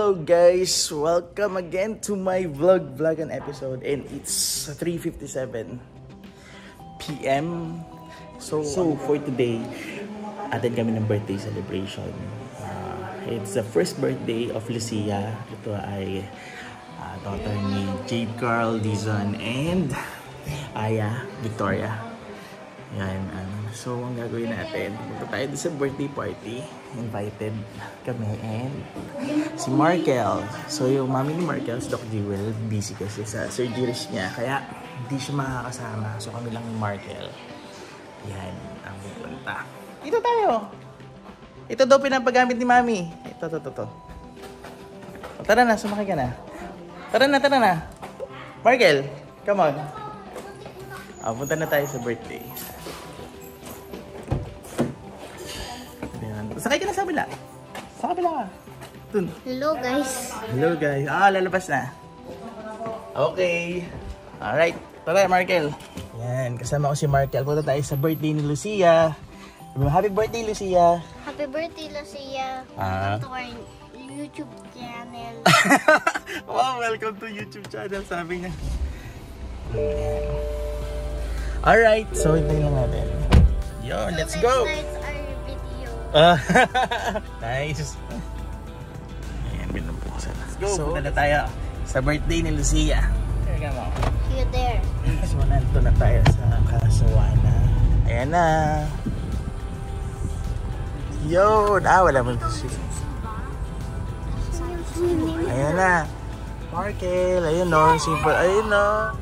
Hello guys! Welcome again to my vlog and episode, and it's 3:57 PM. So for today, attend kami ng birthday celebration. It's the first birthday of Lucia. Ito ay daughter ni Jade Carl, Dizon, and Aya, Victoria. Yan, so ang gagawin natin, punta tayo sa birthday party. Invited kami and si Markel. So yung mami ni Markel, si Doc Jewel, busy kasi sa surgeries niya, kaya hindi siya makakasama. So kami lang ni Markel. Yan ang pupunta. Dito tayo. Ito daw pinapagamit ni mami. Ito. O, tara na, sumakay ka na. Tara na. Markel, come on. Punta na tayo sa birthday. Sakay ka na sa kabila. Sa kabila ka. Dun. Hello guys. Hello guys. Lalabas na. Okay. Alright. Tara, Markel. Yan. Kasama ko si Markel. Punta tayo sa birthday ni Lucia. Happy birthday, Lucia. Happy birthday, Lucia. Welcome to our YouTube channel. Wow, welcome to YouTube channel, sabi niya. Alright. So, hintayin lang natin. Yo, let's go. Nice. Ayan, binubuksan. Let's go. So, punta na tayo sa birthday ni Lucia. Here ka mo. See you there. So, nandito na tayo sa Kasuana. Ayan na. Yo! Wala mo ito siya. Ayan na. Markel. Ayun o. Simple. Ayun o.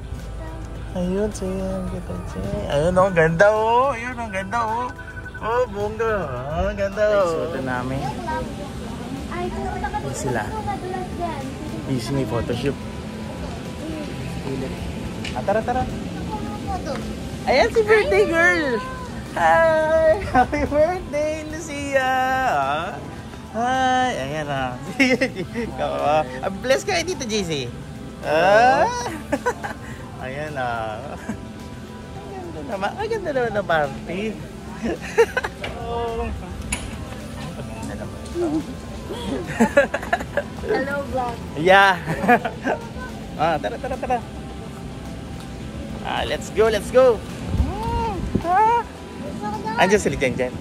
Ayun siya. Ayun o. Ganda o. Ayun o. Ganda o. Oh, bongga. Ganda o. Suotan namin. Ayan sila. Busy may photoshoot. Tara. Ayan si birthday girl. Hi! Happy birthday, Lucia! Hi! Ayan na. Bless ka dito, JC. Ayan na. Ang ganda naman na party. Hello vlog. Yeah. Tara. Let's go. Andiyan sila dyan.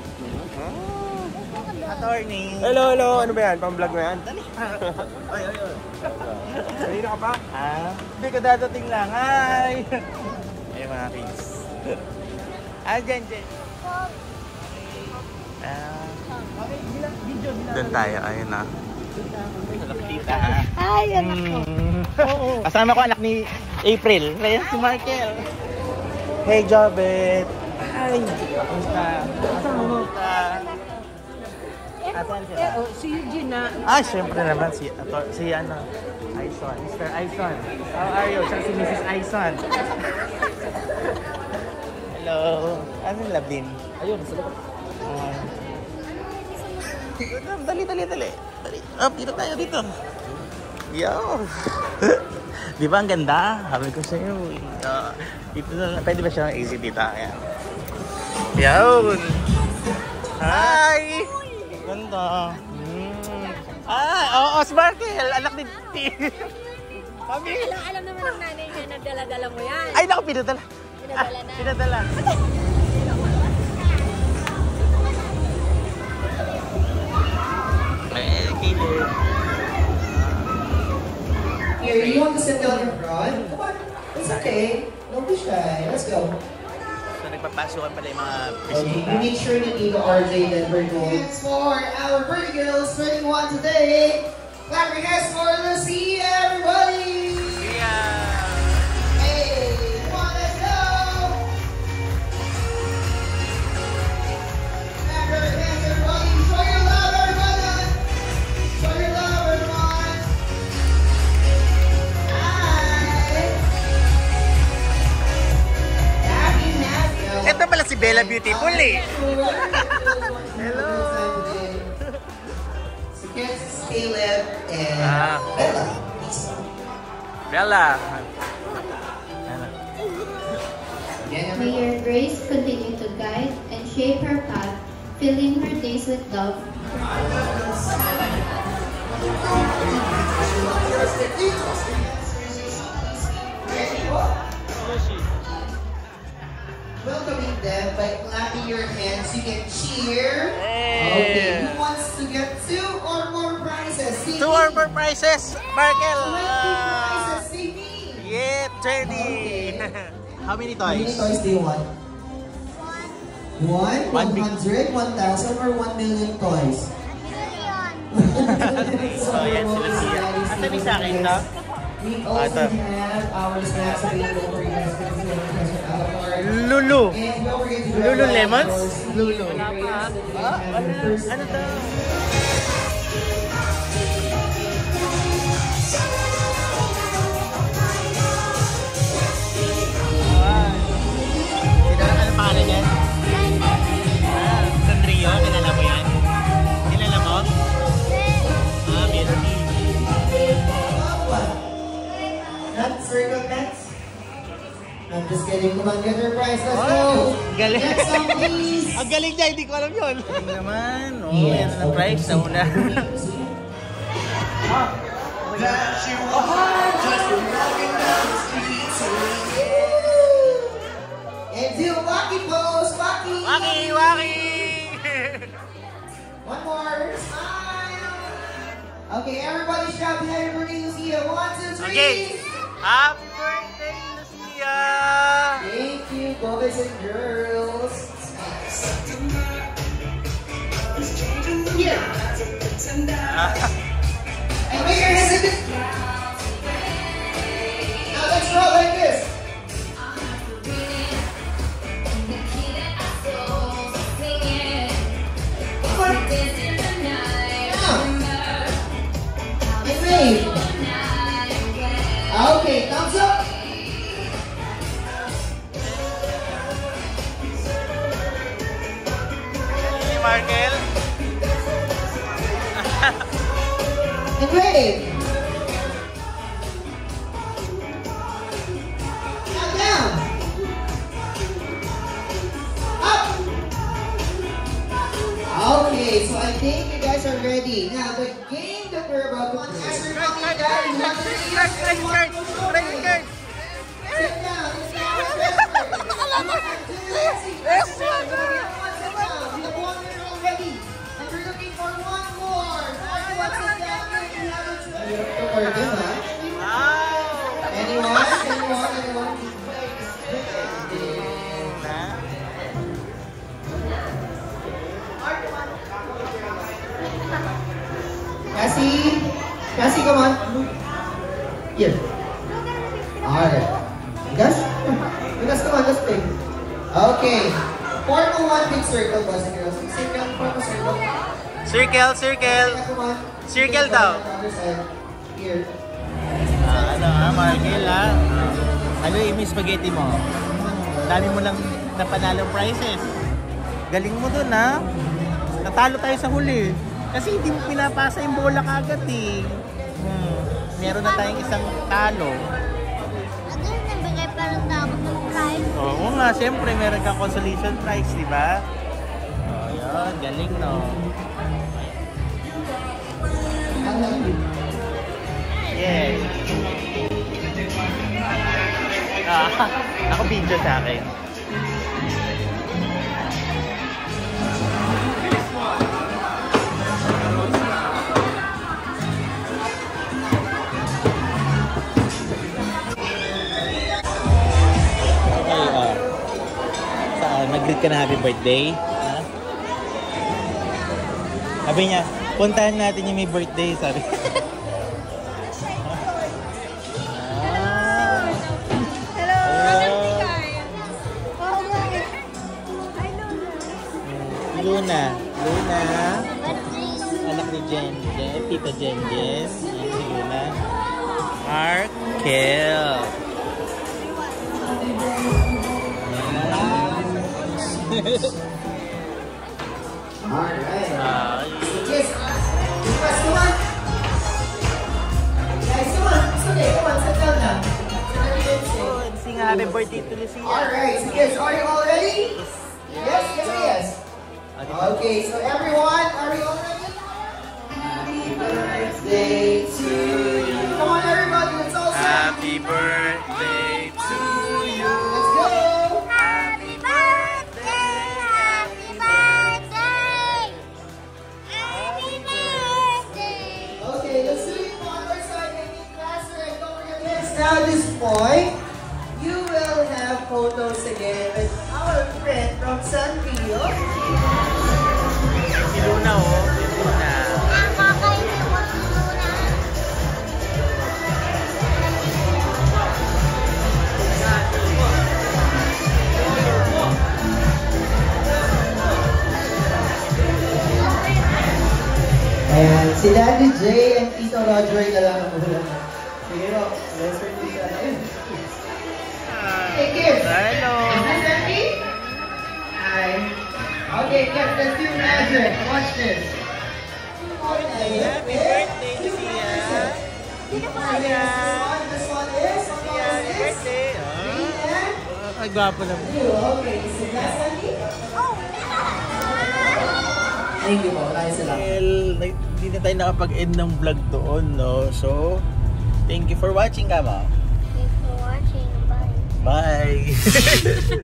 Attorney. Hello. Ano ba yan? Pang-vlog mo yan? Dali. Ay. Kanina ka pa? Hindi ka dadating lang. Hi! Ayun mga kids. Dyan. Doon tayo. Ayun na. Hi, anak ko. Kasama ko anak ni April. Ayan si Markel. Hey, Jobet. Hi! Kamusta? Asan sila? Si Eugene na. Siyempre naman si Aison. Mr. Aison. How are you? Siya si Mrs. Aison. Hello. Ano yung Lablin? Ayun, sa likod. Dali. Dito tayo dito. Yo! Di ba ang ganda? Sabi ko sa iyo. Dito na, pwede ba siya exit dito? Ayan. Yun! Hi! Ganda. Oo, si Markel! Anak ni Kami! Alam naman ng nanay niya na dala-dala mo yan. Ay, naku, pinadala. Pinadala. Here, you want to sit down in front? Come on. It's okay. Don't be shy. Let's go. So, nagpapasukan pala yung mga Okay, we make sure that Eva, RJ, Denver go. It's for our pretty girls, 21 today. Clap your hands for Lucia, everybody! Yeah! Hey, come on, let's go! Clap your hands, everybody! Show your love, everybody! Show your love, everyone! Hi! Happy. Ito pala si Bella Beautiful eh! Hello! So kids, Caleb and Bella! May your grace continue to guide and shape her path, filling her days with love. you can cheer. Okay, who wants to get 2 or more prizes? See 2 or more prizes, Markel. 20 prizes, see me. Yeah, 20. Okay. How many How many toys? toys do you want? 1, 100, 1,000, or 1 million toys? So, yan sila siya. Asa ni sa akin, no? We also have our snacks available for you guys. Lulu. And don't forget to grab Lulu lemons? our Lulu. Ano to? Ano pangalan yan? Sanrio, kilala mo yan? Kilala mo? Melody. Nuts, circle nuts. I'm just kidding. Come on, get your prize. Let's go. Galing. Next song, please. Ang galing niya, hindi ko alam yun. Galing naman. Oh, Yes. yan ang prize sa una. And do Wacky pose, Wacky. Waki! Waki! One more. Smile. Okay, everybody shout happy birthday, Lucia. 1, 2, 3. Okay. Happy birthday, Lucia! Thank you, boys and girls. Yeah. And make your hands like this. Now let's roll like this. Okay, thumbs up. Hey, Markel. And wave. Now down. Up. Okay, so I think you guys are ready. Now the game that we're about to play. As we're coming down, you want to sit down. Sit down. And we're looking for one more. Anyone? Cassie, come on. Here. Alright. Gus, come on, let's play. Okay. Form a 1 big circle, boys and girls. Circle, form a circle. Circle. Come on. Circle daw. Here. Markel, ano yung spaghetti mo? Dami mo lang napanalong prizes. Galing mo dun, ha? Natalo tayo sa huli. Kasi hindi mo pinapasa yung bola kagad, eh. Meron na tayong isang talo. Ano yung nabigay pa rin dapat ng prize? Oo nga, siyempre meron kang consolation prize, di ba? Oh, yun. Galing, no? Yes. Ako video sa akin. Nag-greet ka na happy birthday. Sabi niya, puntahan natin yung may birthday, sabi. Hello! Luna. Anak ni Jen. Tita Jen. Yan si Luna. Markel. Alright. Yes. Guys, come on. Guys, come on. It's okay. Come on, sit down now. Sing happy birthday to Lucia. Alright, so yes, are you all ready? Yes. Okay, so everyone, are you all ready? Happy birthday to you. Come on, everybody, let's all sing. Happy birthday to you. Let's go. Happy birthday! Happy birthday! Okay, let's do it one more time. Making faster and don't forget this. Now at this point, you will have photos again with our friend from Sanrio. Si Luna, oh. Si Luna. Nakakainin mo si Luna. And si Daddy J and Tito Roger na lang ang muna. Sige po, lesson din siya. Ayun. Okay, kids. Hello. Is this Daddy? Hi. Okay, kids, let's do magic. Watch this. Happy birthday, Lucia. This one is. Happy birthday. Ay, gwapo naman. Okay, so that's Daddy? Thank you po, maraming salamat. Well, hindi na tayo nakapag-end ng vlog doon, no? So, thank you for watching, Kama. Thanks for watching. Bye. Bye!